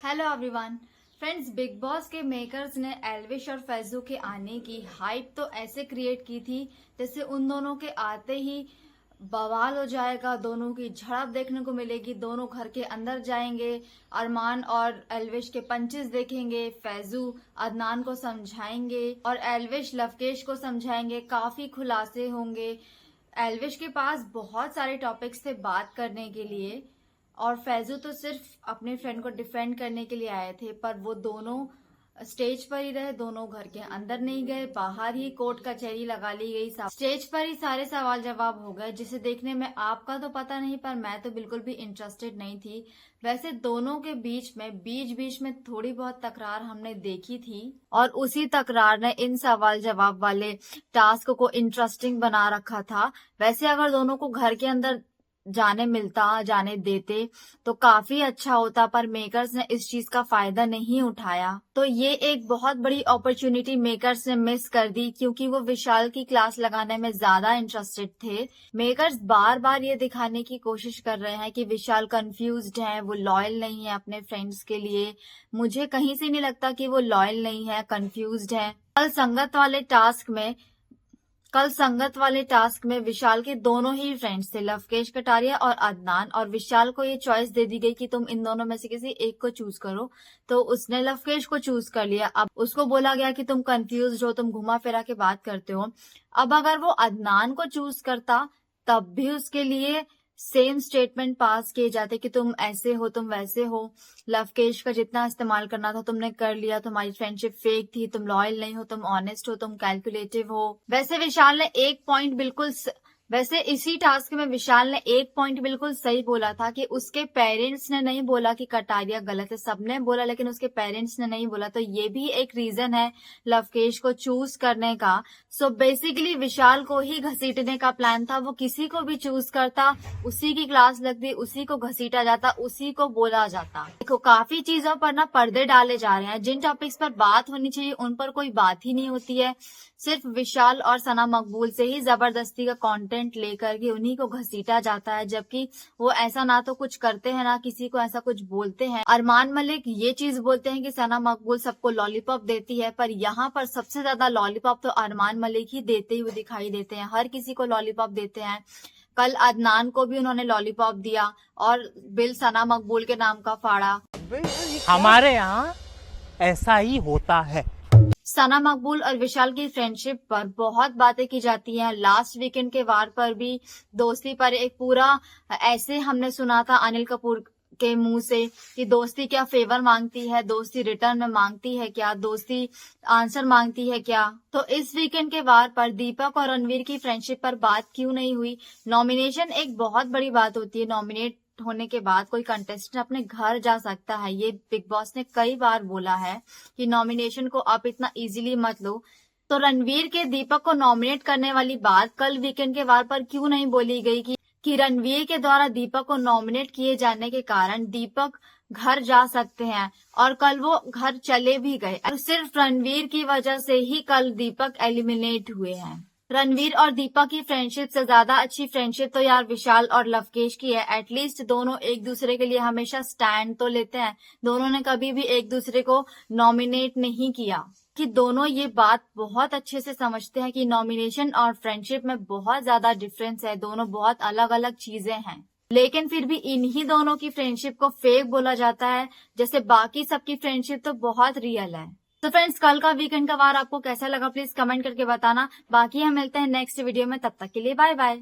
Hello everyone friends, big boss के makers ने एल्विश और फैजू के आने की हाइप तो ऐसे क्रिएट की थी जैसे उन दोनों के आते ही बवाल हो जाएगा, दोनों की झड़प देखने को मिलेगी, दोनों घर के अंदर जाएंगे, अरमान और एल्विश के पंचेस देखेंगे, फैजू अदनान को समझाएंगे और एल्विश लवकेश को समझाएंगे, काफी खुलासे होंगे। एल्विश के पास बहुत सारे टॉपिक्स थे बात करने के लिए और फैजू तो सिर्फ अपने फ्रेंड को डिफेंड करने के लिए आए थे, पर वो दोनों स्टेज पर ही रहे, दोनों घर के अंदर नहीं गए, बाहर ही कोर्ट कचहरी लगा ली गई, स्टेज पर ही सारे सवाल जवाब हो गए, जिसे देखने में आपका तो पता नहीं पर मैं तो बिल्कुल भी इंटरेस्टेड नहीं थी। वैसे दोनों के बीच में थोड़ी बहुत तकरार हमने देखी थी और उसी तकरार ने इन सवाल जवाब वाले टास्क को इंटरेस्टिंग बना रखा था। वैसे अगर दोनों को घर के अंदर जाने देते तो काफी अच्छा होता, पर मेकर्स ने इस चीज का फायदा नहीं उठाया, तो ये एक बहुत बड़ी अपॉर्चुनिटी मेकर्स ने मिस कर दी क्योंकि वो विशाल की क्लास लगाने में ज्यादा इंटरेस्टेड थे। मेकर्स बार बार ये दिखाने की कोशिश कर रहे हैं कि विशाल कंफ्यूज्ड है, वो लॉयल नहीं है अपने फ्रेंड्स के लिए। मुझे कहीं से नहीं लगता कि वो लॉयल नहीं है, कंफ्यूज्ड है। कल संगत वाले टास्क में विशाल के दोनों ही फ्रेंड्स थे, लवकेश कटारिया और अदनान, और विशाल को ये चॉइस दे दी गई कि तुम इन दोनों में से किसी एक को चूज करो, तो उसने लवकेश को चूज कर लिया। अब उसको बोला गया कि तुम कंफ्यूज हो, तुम घुमा फिरा के बात करते हो। अब अगर वो अदनान को चूज करता तब भी उसके लिए सेम स्टेटमेंट पास किए जाते कि तुम ऐसे हो, तुम वैसे हो, लवकेश का जितना इस्तेमाल करना था तुमने कर लिया, तुम्हारी फ्रेंडशिप फेक थी, तुम लॉयल नहीं हो, तुम ऑनेस्ट हो, तुम कैलकुलेटिव हो। वैसे इसी टास्क में विशाल ने एक पॉइंट बिल्कुल सही बोला था कि उसके पेरेंट्स ने नहीं बोला कि कटारिया गलत है, सबने बोला लेकिन उसके पेरेंट्स ने नहीं बोला, तो ये भी एक रीजन है लवकेश को चूज करने का। सो बेसिकली विशाल को ही घसीटने का प्लान था, वो किसी को भी चूज करता, उसी की क्लास लगती, उसी को घसीटा जाता, उसी को बोला जाता। देखो काफी चीजों पर ना पर्दे डाले जा रहे हैं, जिन टॉपिक्स पर बात होनी चाहिए उन पर कोई बात ही नहीं होती है, सिर्फ विशाल और सना मकबूल से ही जबरदस्ती का कंटेंट लेकर के उन्हीं को घसीटा जाता है, जबकि वो ऐसा ना तो कुछ करते हैं ना किसी को ऐसा कुछ बोलते हैं। अरमान मलिक ये चीज बोलते हैं कि सना मकबूल सबको लॉलीपॉप देती है, पर यहाँ पर सबसे ज्यादा लॉलीपॉप तो अरमान मलिक ही देते हुए दिखाई देते हैं, हर किसी को लॉलीपॉप देते हैं। कल अदनान को भी उन्होंने लॉलीपॉप दिया और बिल सना मकबूल के नाम का फाड़ा। हमारे यहाँ ऐसा ही होता है। सना मकबूल और विशाल की फ्रेंडशिप पर बहुत बातें की जाती हैं। लास्ट वीकेंड के वार पर भी दोस्ती पर एक पूरा ऐसे हमने सुना था अनिल कपूर के मुंह से कि दोस्ती क्या फेवर मांगती है, दोस्ती रिटर्न में मांगती है क्या, दोस्ती आंसर मांगती है क्या। तो इस वीकेंड के वार पर दीपक और रणवीर की फ्रेंडशिप पर बात क्यों नहीं हुई। नॉमिनेशन एक बहुत बड़ी बात होती है, नॉमिनेट होने के बाद कोई कंटेस्टेंट अपने घर जा सकता है, ये बिग बॉस ने कई बार बोला है कि नॉमिनेशन को आप इतना इजीली मत लो। तो रणवीर के दीपक को नॉमिनेट करने वाली बात कल वीकेंड के वार पर क्यों नहीं बोली गई कि रणवीर के द्वारा दीपक को नॉमिनेट किए जाने के कारण दीपक घर जा सकते हैं, और कल वो घर चले भी गए। सिर्फ रणवीर की वजह से ही कल दीपक एलिमिनेट हुए हैं। रणवीर और दीपक की फ्रेंडशिप से ज्यादा अच्छी फ्रेंडशिप तो यार विशाल और लवकेश की है। एटलीस्ट दोनों एक दूसरे के लिए हमेशा स्टैंड तो लेते हैं, दोनों ने कभी भी एक दूसरे को नॉमिनेट नहीं किया, कि दोनों ये बात बहुत अच्छे से समझते हैं कि नॉमिनेशन और फ्रेंडशिप में बहुत ज्यादा डिफरेंस है, दोनों बहुत अलग अलग चीजें हैं। लेकिन फिर भी इन्हीं दोनों की फ्रेंडशिप को फेक बोला जाता है, जैसे बाकी सबकी फ्रेंडशिप तो बहुत रियल है। तो फ्रेंड्स, कल का वीकेंड का वार आपको कैसा लगा प्लीज कमेंट करके बताना। बाकी हम मिलते हैं नेक्स्ट वीडियो में, तब तक के लिए बाय बाय।